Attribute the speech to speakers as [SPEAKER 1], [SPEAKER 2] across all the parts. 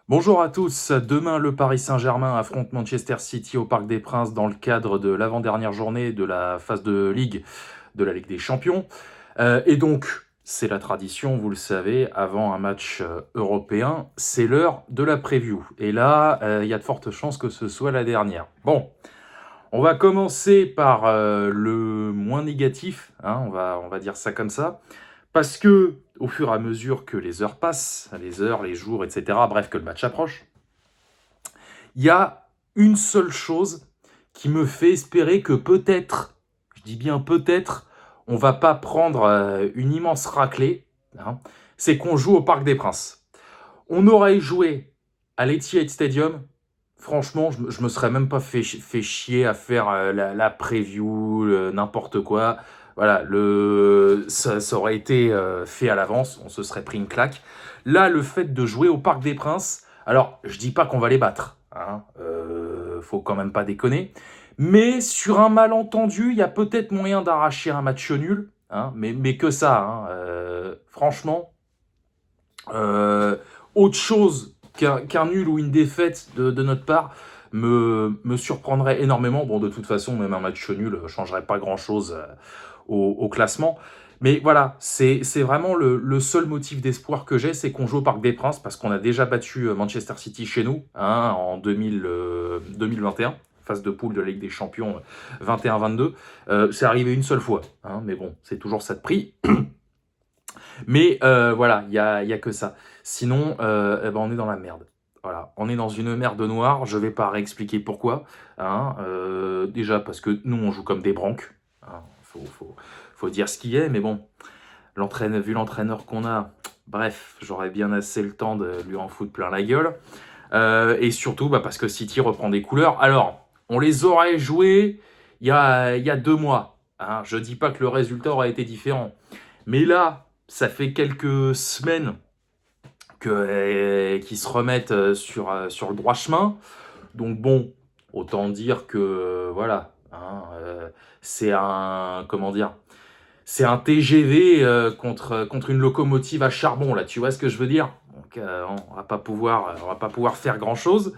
[SPEAKER 1] Bonjour à tous. Demain, le Paris Saint-Germain affronte Manchester City au Parc des Princes dans le cadre de l'avant-dernière journée de la phase de Ligue de la Ligue des Champions. Et donc, c'est la tradition, vous le savez, avant un match européen, c'est l'heure de la preview. Et là, il y a de fortes chances que ce soit la dernière. Bon, on va commencer par le moins négatif, hein, on va dire ça comme ça. Parce que, au fur et à mesure que les heures passent, les heures, les jours, etc., bref, que le match approche, il y a une seule chose qui me fait espérer que peut-être, je dis bien peut-être, on va pas prendre une immense raclée, hein, c'est qu'on joue au Parc des Princes. On aurait joué à l'Etihad Stadium, franchement, je me serais même pas fait chier à faire la preview, n'importe quoi. Voilà, ça aurait été fait à l'avance, on se serait pris une claque. Là, le fait de jouer au Parc des Princes, alors je dis pas qu'on va les battre, hein, faut quand même pas déconner, mais sur un malentendu, il y a peut-être moyen d'arracher un match nul, hein, mais que ça, hein, franchement, euh, autre chose qu'un nul ou une défaite de notre part me surprendrait énormément. Bon, de toute façon, même un match nul ne changerait pas grand-chose au classement. Mais voilà, c'est vraiment le seul motif d'espoir que j'ai, c'est qu'on joue au Parc des Princes, parce qu'on a déjà battu Manchester City chez nous, hein, en 2021, phase de poule de la Ligue des Champions 21-22. C'est arrivé une seule fois, hein, mais bon, c'est toujours ça de prix. Mais voilà, il y a que ça. Sinon, eh ben, on est dans la merde. Voilà, on est dans une merde noire. Je vais pas réexpliquer pourquoi, hein. Déjà parce que nous, on joue comme des branques, hein. Faut dire ce qui est. Mais bon, vu l'entraîneur qu'on a, bref, j'aurais bien assez le temps de lui en foutre plein la gueule. Et surtout, bah, parce que City reprend des couleurs. Alors, on les aurait joués il y a 2 mois, hein. Je dis pas que le résultat aurait été différent. Mais là, ça fait quelques semaines qu'ils se remettent sur le droit chemin. Donc bon, autant dire que voilà, hein, c'est un comment dire, c'est un TGV contre une locomotive à charbon là. Tu vois ce que je veux dire? Donc on va pas pouvoir faire grand chose.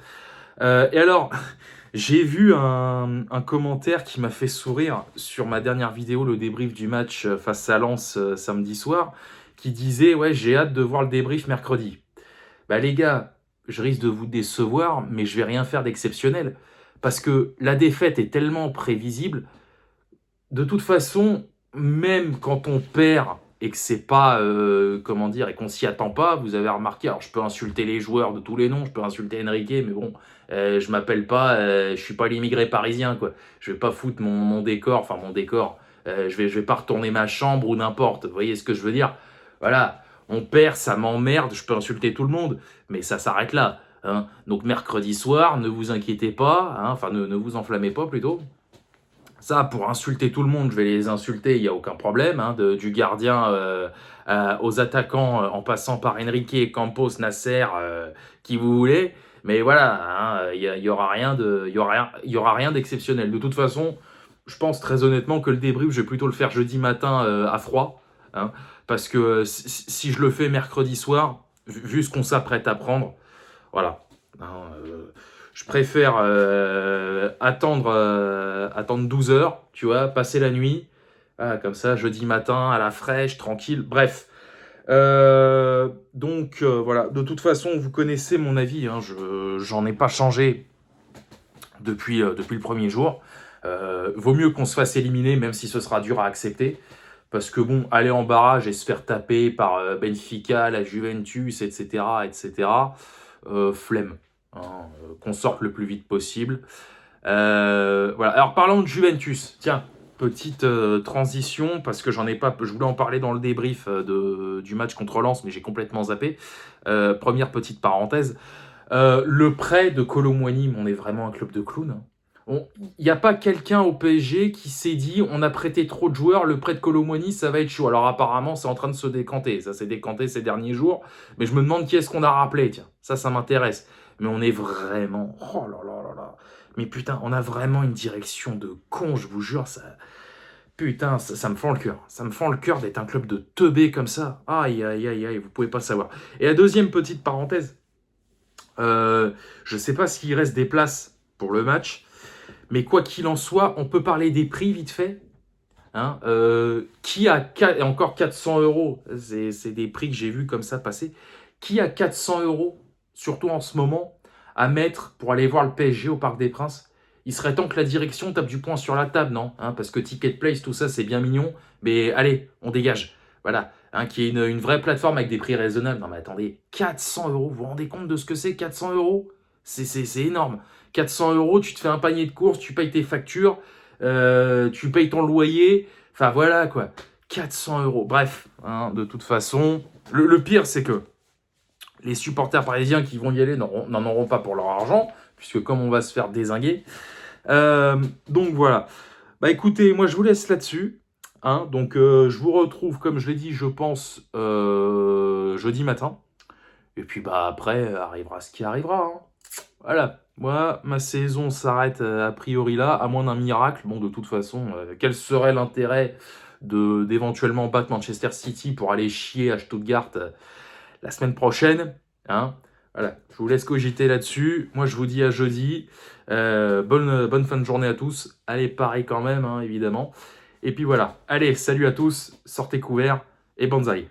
[SPEAKER 1] Et alors, j'ai vu un commentaire qui m'a fait sourire sur ma dernière vidéo, le débrief du match face à Lens samedi soir, qui disait ouais, j'ai hâte de voir le débrief mercredi. Bah les gars, je risque de vous décevoir, mais je vais rien faire d'exceptionnel. Parce que la défaite est tellement prévisible. De toute façon, même quand on perd et que c'est pas, comment dire, et qu'on s'y attend pas, vous avez remarqué, alors je peux insulter les joueurs de tous les noms, je peux insulter Enrique, mais bon, je m'appelle pas, je suis pas l'immigré parisien, quoi. Je vais pas foutre mon décor, enfin mon décor, je vais pas retourner ma chambre ou n'importe, vous voyez ce que je veux dire? Voilà, on perd, ça m'emmerde, je peux insulter tout le monde, mais ça s'arrête là, hein. Donc mercredi soir, ne vous inquiétez pas, hein, enfin ne vous enflammez pas plutôt. Ça, pour insulter tout le monde, je vais les insulter, il n'y a aucun problème, hein, du gardien aux attaquants, en passant par Enrique, Campos, Nasser, qui vous voulez. Mais voilà, hein, il y aura rien d'exceptionnel. De toute façon, je pense très honnêtement que le débrief, je vais plutôt le faire jeudi matin à froid, hein, parce que si je le fais mercredi soir, vu ce qu'on s'apprête à prendre, voilà, hein, je préfère attendre 12 heures, tu vois, passer la nuit. Ah, comme ça, jeudi matin, à la fraîche, tranquille. Bref. Donc, voilà. De toute façon, vous connaissez mon avis, hein, j'en ai pas changé depuis le premier jour. Vaut mieux qu'on se fasse éliminer, même si ce sera dur à accepter. Parce que bon, aller en barrage et se faire taper par Benfica, la Juventus, etc., etc., flemme, hein, qu'on sorte le plus vite possible. Voilà. Alors parlons de Juventus. Tiens, petite transition, parce que j'en ai pas. Je voulais en parler dans le débrief du match contre Lens, mais j'ai complètement zappé. Première petite parenthèse. Le prêt de Kolo Muani, on est vraiment un club de clowns, hein. Il n'y a pas quelqu'un au PSG qui s'est dit on a prêté trop de joueurs, le prêt de Kolo Muani, ça va être chaud. Alors apparemment, c'est en train de se décanter. Ça s'est décanté ces derniers jours. Mais je me demande qui est-ce qu'on a rappelé, tiens. Ça m'intéresse. Mais on est vraiment... Oh là là là là. Mais putain, on a vraiment une direction de con, je vous jure. Putain, ça me fend le cœur. Ça me fend le cœur d'être un club de teubés comme ça. Aïe, aïe, aïe, aïe, vous pouvez pas savoir. Et la deuxième petite parenthèse. Je ne sais pas s'il reste des places pour le match, mais quoi qu'il en soit, on peut parler des prix vite fait. Hein, qui a et encore 400 euros, c'est des prix que j'ai vus comme ça passer. Qui a 400 euros, surtout en ce moment, à mettre pour aller voir le PSG au Parc des Princes? Il serait temps que la direction tape du poing sur la table, non? Hein, parce que Ticket Place, tout ça, c'est bien mignon, mais allez, on dégage. Voilà, hein, qui est une vraie plateforme avec des prix raisonnables. Non mais attendez, 400 euros, vous vous rendez compte de ce que c'est 400 euros? C'est énorme. 400 euros, tu te fais un panier de courses, tu payes tes factures, tu payes ton loyer, enfin voilà quoi. 400 euros. Bref, hein, de toute façon, le pire c'est que les supporters parisiens qui vont y aller n'en auront pas pour leur argent, puisque comme on va se faire dézinguer. Donc voilà. Bah écoutez, moi je vous laisse là-dessus. Hein, donc je vous retrouve, comme je l'ai dit, je pense, jeudi matin. Et puis bah après, arrivera ce qui arrivera. Hein. Voilà. Moi, ma saison s'arrête a priori là, à moins d'un miracle. Bon, de toute façon, quel serait l'intérêt d'éventuellement battre Manchester City pour aller chier à Stuttgart la semaine prochaine, hein? Voilà, je vous laisse cogiter là-dessus. Moi, je vous dis à jeudi. Bonne fin de journée à tous. Allez, pareil quand même, hein, évidemment. Et puis voilà. Allez, salut à tous. Sortez couverts et bonsaï.